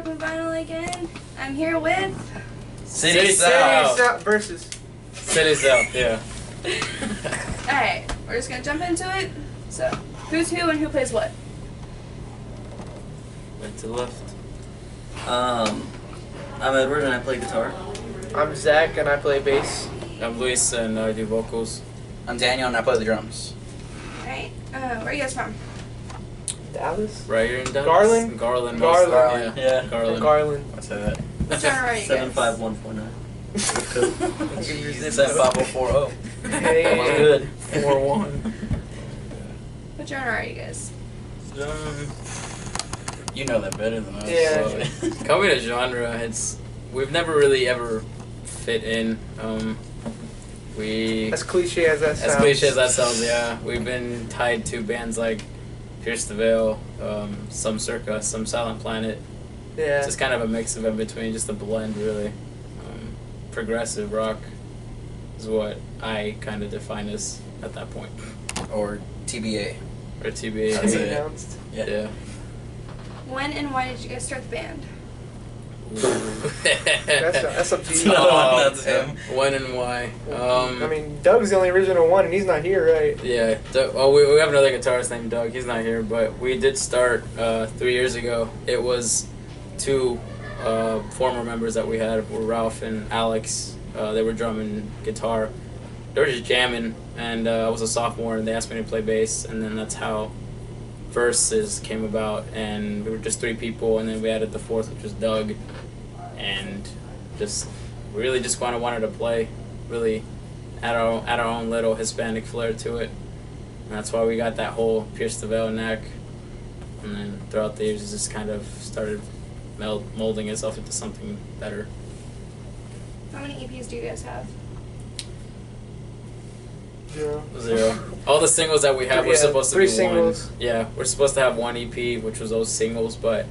Broken Vinyl again. I'm here with... City South versus City South, yeah. Alright, we're just gonna jump into it. So, who's who and who plays what? Right to left. I'm Edward and I play guitar. I'm Zach and I play bass. I'm Luis and I do vocals. I'm Daniel and I play the drums. Alright, where are you guys from? Dallas? Right here in Dallas. Garland? Garland. Garland. Yeah. Yeah. Garland. Garland. I say that. What genre are you guys? 75149. Jeez. 75040. Hey. Almost good. 4-1. What genre are you guys? You know that better than us. Yeah. So. Coming to genre, we've never really ever fit in. As cliche as that sounds. As cliche as that sounds, yeah. We've been tied to bands like Pierce the Veil, some Circa, some Silent Planet. Yeah. It's just kind of a mix of in between, just a blend, really. Progressive rock is what I kind of define as at that point. Or TBA. Or TBA. That's To be it. announced. Yeah. When and why did you guys start the band? That's up to you. That's him. When and why? I mean, Doug's the only original one, and he's not here, right? Yeah. We have another guitarist named Doug. He's not here, but we did start 3 years ago. It was two former members that we had were Ralph and Alex. They were drumming guitar. They were just jamming, and I was a sophomore, and they asked me to play bass, and then that's how Verses came about. And we were just three people, and then we added the fourth, which was Doug, and just really just kind of wanted to play, really add our own little Hispanic flair to it. And that's why we got that whole Pierce the Veil neck, and then throughout the years, it just kind of started molding itself into something better. How many EPs do you guys have? Yeah. 0. All the singles that we have, we're supposed to three be singles. one. Yeah, we're supposed to have one EP, which was those singles, but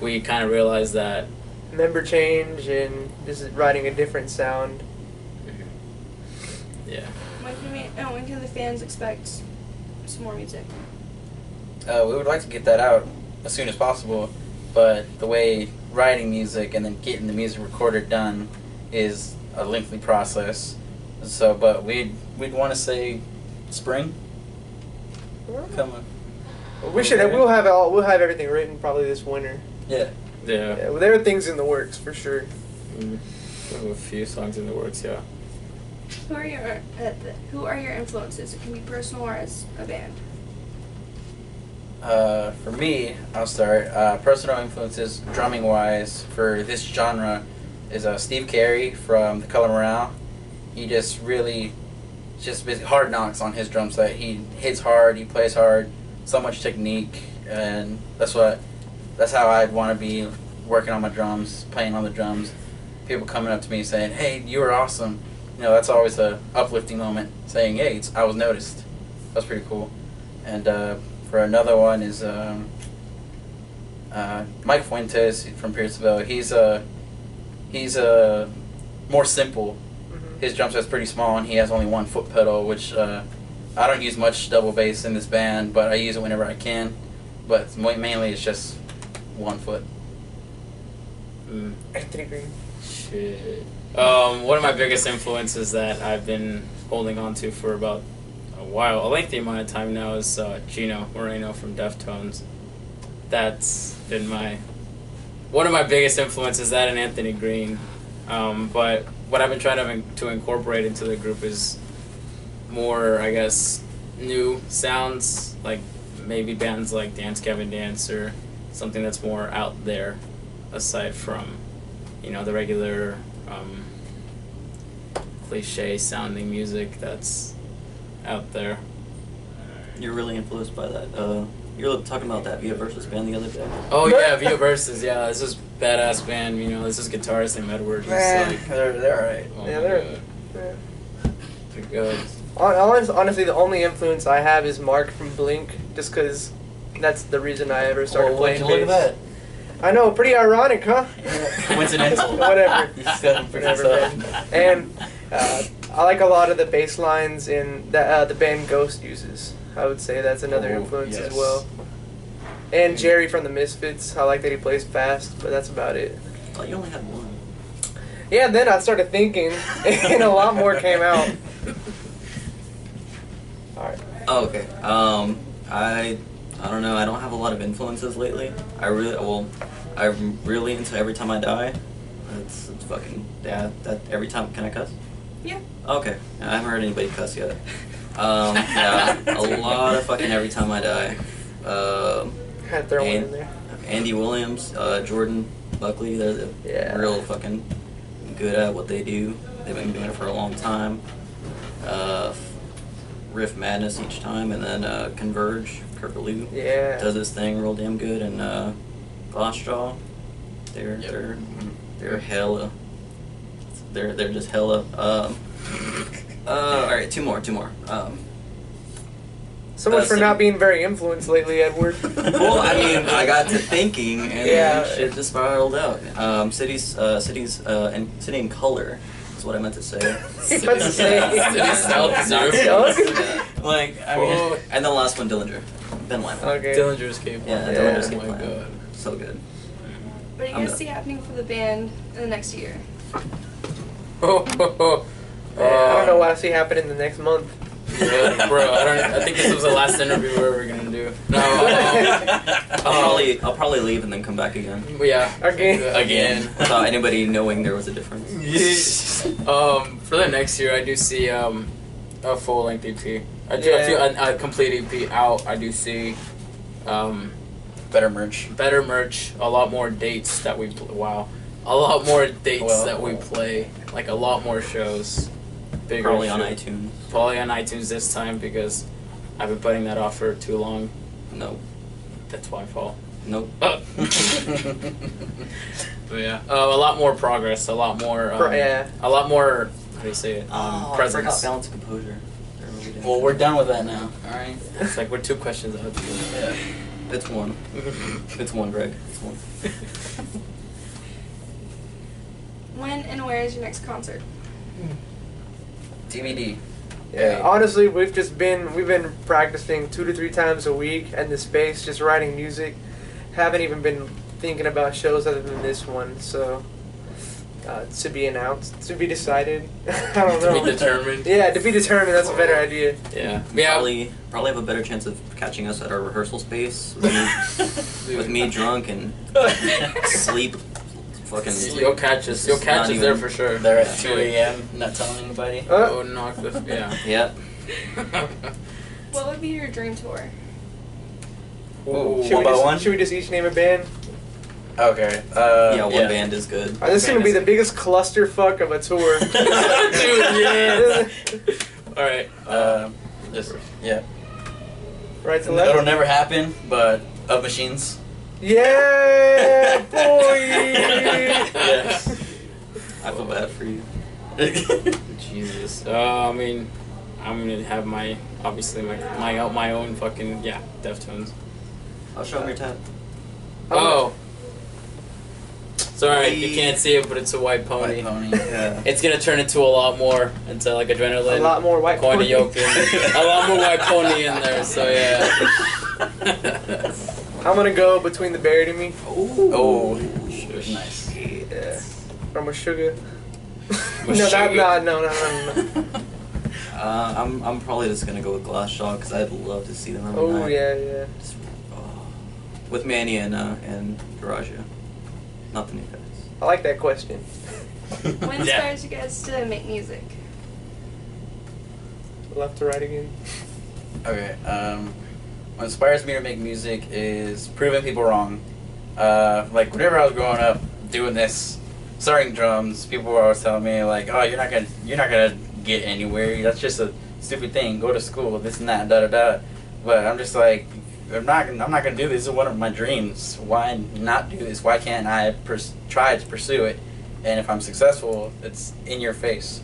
we kind of realized that. Member change and this is writing a different sound. Yeah. When can the fans expect some more music? We would like to get that out as soon as possible, but the way writing music and then getting the music recorded done is a lengthy process. So, but we'd want to say spring. Come on. We should. We'll have everything written probably this winter. Yeah. Yeah. Yeah, well, there are things in the works for sure. We have a few songs in the works, yeah. Who are your influences? It can be personal or as a band. For me, I'll start. Personal influences, drumming wise, for this genre, is Steve Carey from The Color Morale. He just really, hard knocks on his drum set. He hits hard, he plays hard, so much technique, and that's how I'd want to be working on my drums, playing on the drums. People coming up to me saying, "Hey, you were awesome." You know, that's always a uplifting moment. Saying, "Hey, I was noticed." That's pretty cool. And for another one is Mike Fuentes from Pierce the Veil. He's more simple. His drum set's pretty small, and he has only one foot pedal, which I don't use much double bass in this band, but I use it whenever I can. But mainly it's just 1 foot. Anthony Green. Shit. One of my biggest influences that I've been holding on to for about a lengthy amount of time now, is Gino Moreno from Deftones. That's been one of my biggest influences, that and Anthony Green. But what I've been trying to incorporate into the group is more, I guess, new sounds, like maybe bands like Dance Gavin Dance, or something that's more out there, aside from, the regular cliche sounding music that's out there. You're really influenced by that. You were talking about that Via Versus band the other day. Oh yeah, Via Versus, yeah, this is badass band, this is guitarist named Edward. They're alright. Oh Yeah, my they're. God. Yeah. They're good. Honestly, the only influence I have is Mark from Blink, just because that's the reason I ever started playing bass. Look at that. I know, pretty ironic, huh? Coincidental. Whatever. Whatever, man. And I like a lot of the bass lines in that the band Ghost uses. I would say that's another influence as well. And Jerry from the Misfits. I like that he plays fast, but that's about it. I thought you only had one. Yeah, then I started thinking, and a lot more came out. Alright. Oh, okay. I don't know. I don't have a lot of influences lately. I'm really into Every Time I Die. It's fucking that every time. Can I cuss? Yeah. Okay. I haven't heard anybody cuss yet. Yeah, a lot of fucking Every Time I Die. Had to throw one in there. Andy Williams, Jordan Buckley, they're Yeah. real fucking good at what they do. They've been doing it for a long time. Riff Madness each time, and then Converge, Kurt Ballou Yeah. does his thing real damn good, and Glassjaw, they're hella, they're just hella. All right, two more. So much for so- not being very influenced lately, Edward. Well, I mean, I got to thinking, and Yeah. shit just spiraled out. Cities and City in Color is what I meant to say. What's to say? City South Dog? Yeah. Like, I mean, Oh. and the last one, Dillinger, Ben Lyman. Okay. Dillinger's Cape. Yeah, Yeah. Dillinger's Oh Cape my Plan. god. So good. What do you I'm guys done. see happening for the band in the next year? Oh, Yeah, I don't know what I see happen in the next month. Yeah, bro, I think this was the last interview we were gonna do. No, I'll probably leave and then come back again. yeah. Again. Without anybody knowing there was a difference. For the next year, I do see a full length EP. I Yeah. feel a complete EP out. I do see Better merch. better merch, a lot more dates that we a lot more dates Well, that we play, like a lot more shows. Bigger Probably on shows. iTunes. Probably on iTunes this time because I've been putting that off for too long. Nope. That's my fault. Nope. But yeah, a lot more progress, a lot more, Yeah. a lot more. How do you say it? I forgot Presence. balance and composure. They're really damn Well, good. we're done with that now. All right. It's like we're 2 questions out. Yeah. It's one. It's one, Greg. It's one. When and where is your next concert? DVD. Yeah, honestly, we've been practicing 2 to 3 times a week in the space, just writing music. Haven't even been thinking about shows other than this one, so to be announced, to be decided. I don't To know. be determined. Yeah, to be determined. That's a better idea. Yeah. Probably have a better chance of catching us at our rehearsal space with me drunk and sleep. Fucking. You'll catch us. You'll catch Not us there even- for sure. They're at 2 a.m. Not telling anybody. Oh, knock the yeah. Yeah. What would be your dream tour? Ooh. Should One we by just, one? Should we just each name a band? Okay. Yeah, one band is good. This is gonna be the biggest clusterfuck of a tour. Dude, yeah. All right. Just yeah. Right to It'll left. never happen, but Of Machines. Yeah, boy. Yes. I feel bad for you. Jesus. I mean, I'm gonna have obviously my own fucking Deftones. I'll show him your tab. Oh. Sorry, you can't see it, but it's a white pony. White pony. Yeah. It's gonna turn into a lot more, into like adrenaline. A lot more white Corny pony. yolk in. A lot more white pony in there. So yeah. I'm gonna go Between the Buried and Me. Oh, Shush. nice. Yeah. From a sugar. With No, Sugar. no. I'm probably just gonna go with Glassjaw because I'd love to see them every Oh night. yeah. Just, with Manny and Garagio, not the new guys. I like that question. What inspires you guys to make music? Left to right again. Okay. What inspires me to make music is proving people wrong. Like whenever I was growing up doing this, starting drums, people were always telling me like, "Oh, you're not gonna get anywhere. That's just a stupid thing. Go to school, this and that, da da da." But I'm just like, I'm not gonna do this. This is one of my dreams. Why not do this? Why can't I try to pursue it? And if I'm successful, it's in your face.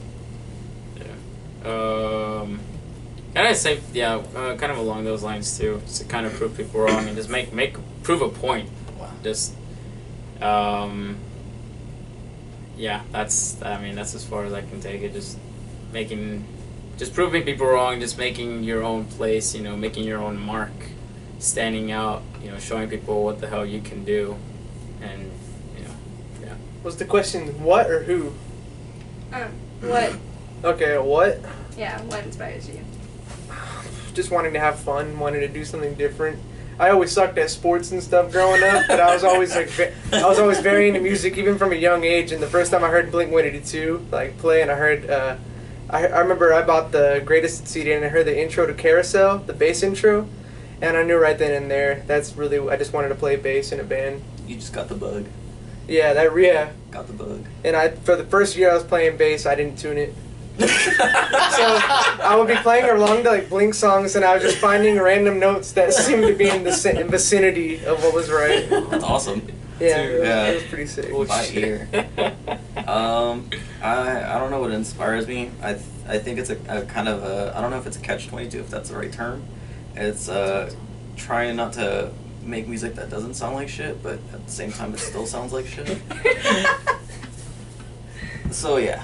And I think, kind of along those lines too, just to kind of prove people wrong and just prove a point. Wow. Just, that's as far as I can take it. Just proving people wrong, just making your own place, making your own mark, standing out, you know, showing people what the hell you can do, and you know, yeah. Was the question what or who? What? Okay, what? Yeah, what inspires you? Just wanting to have fun, wanting to do something different. I always sucked at sports and stuff growing up, but I was always I was always very into music, even from a young age. And the first time I heard Blink-182 like play, and I heard, I remember I bought the Greatest CD and I heard the intro to Carousel, the bass intro, and I knew right then and there that's really I just wanted to play bass in a band. You just got the bug. Yeah, Got the bug. And for the first year I was playing bass, I didn't tune it. So I would be playing along to like Blink songs, and I was just finding random notes that seemed to be in the vicinity of what was right. That's awesome. Yeah, Dude, it was pretty sick. By ear. I don't know what inspires me. I think it's a kind of a, I don't know if it's a catch-22, if that's the right term. It's trying not to make music that doesn't sound like shit, but at the same time it still sounds like shit. So yeah.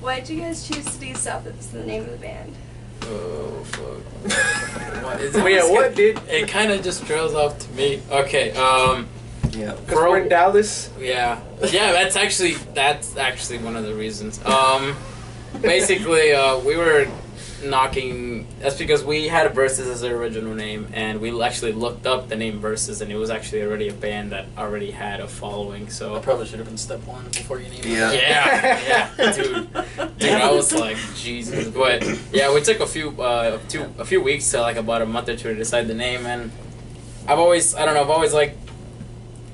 Why did you guys choose City South as the name of the band? Oh fuck. What is Well, yeah, what did? It kind of just trails off to me. Okay. Yeah. Because we're in Dallas. Yeah. That's actually one of the reasons. Basically, we were knocking. That's because we had Versus as our original name, and we actually looked up the name Versus, and it was actually already a band that already had a following. So That probably should have been step one before you named it. Yeah. yeah, dude, I was like, Jesus. But yeah, we took a few weeks to like about a month or two to decide the name, and I've always liked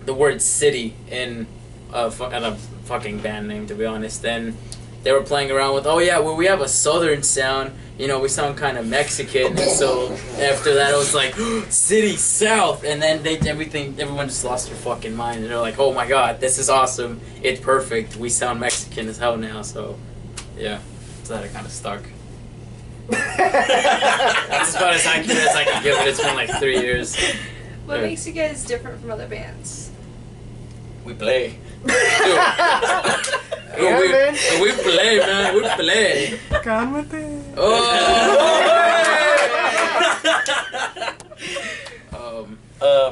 the word city in a fucking band name, to be honest. Then they were playing around with, oh yeah, well we have a southern sound, you know, we sound kind of Mexican, and so after that it was like City South, and then everyone just lost their fucking mind, and they're like, oh my god, this is awesome, it's perfect, we sound Mexican as hell now. So yeah, so that kind of stuck. That's about as accurate as I can give it. It's been like 3 years. What Yeah. makes you guys different from other bands? We play. Yeah, man. We play, man. We play.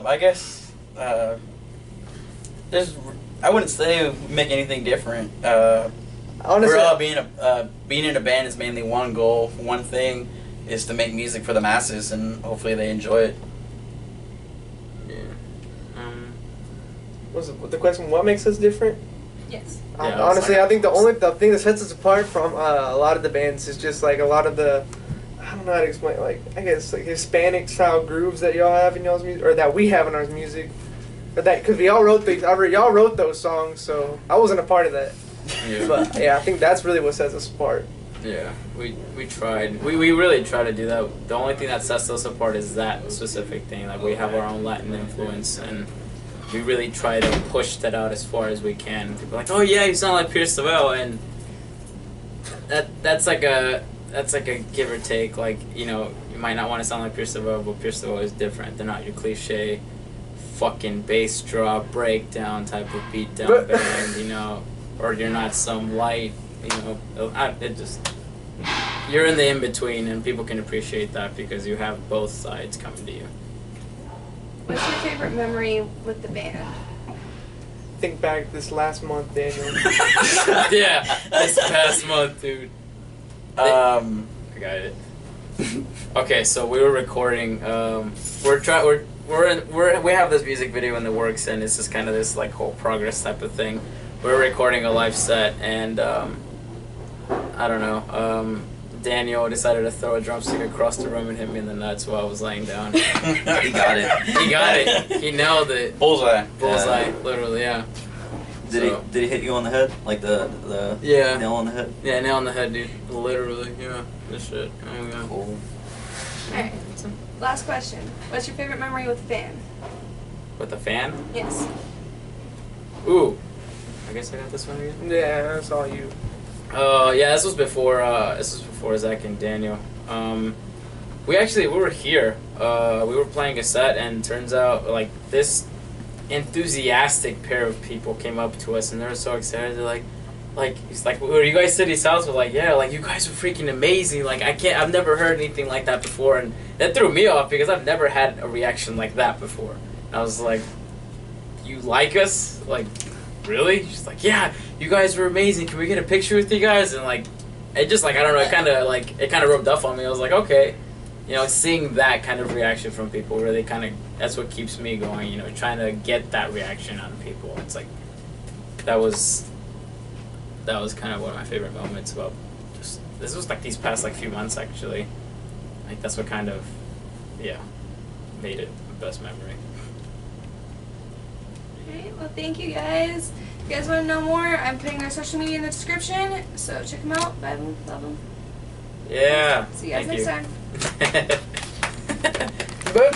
I guess I wouldn't say we make anything different. Honestly, We're all being in a band is mainly one goal, one thing, is to make music for the masses, and hopefully they enjoy it. was the question? What makes us different? Yes. Yeah, it's Honestly, like- I think the thing that sets us apart from a lot of the bands is just like a lot of the, I don't know how to explain, like I guess like Hispanic style grooves that y'all have in y'all's music, or that we have in our music, but that because we all wrote y'all wrote those songs, so I wasn't a part of that. Yeah. But yeah, I think that's really what sets us apart. Yeah, we tried. We really try to do that. The only thing that sets us apart is that specific thing. Like we have our own Latin influence, and we really try to push that out as far as we can. People are like, oh yeah, you sound like Pierce Savelle, and that's like a give or take. Like, you know, you might not want to sound like Pierce Savelle, but Pierce Savelle is different. They're not your cliche fucking bass drop breakdown type of beat down But- band, you know, or you're not some light, you know. You're in the in between, and people can appreciate that because you have both sides coming to you. What's your favorite memory with the band? Think back this last month, Daniel. Yeah, this past month, dude. I got it. Okay, so we were recording. We have this music video in the works, and it's just kind of this like whole progress type of thing. We're recording a live set, and I don't know. Daniel decided to throw a drumstick across the room and hit me in the nuts while I was laying down. He got it. He got it. He nailed it. Bullseye. Bullseye, literally, yeah. Did he hit you on the head? Like the Yeah. nail on the head? Yeah, nail on the head, dude. Literally, yeah. This shit. Oh my god. Cool. Alright, last question. What's your favorite memory with the band? With the fan? Yes. Ooh. I guess I got this one again. Yeah, that's all you. Yeah, this was before Zach and Daniel. We were here. We were playing a set, and turns out like this enthusiastic pair of people came up to us, and they were so excited. They're like, like he's like, were you guys City South? We're like, yeah, like you guys were freaking amazing. Like I've never heard anything like that before, and that threw me off because I've never had a reaction like that before. And I was like, you like us? Like, really? She's like, yeah, you guys were amazing. Can we get a picture with you guys? And like, it just like I don't know, it kind of rubbed off on me. I was like, okay, you know, seeing that kind of reaction from people really kind of that's what keeps me going. You know, trying to get that reaction out of people. It's like that was kind of one of my favorite moments about just this was like these past like few months actually. Like that's what kind of made it the best memory. Alright, well thank you guys. If you guys want to know more, I'm putting our social media in the description, so check them out. Buy them, love them. Yeah. See you guys thank next you. time. But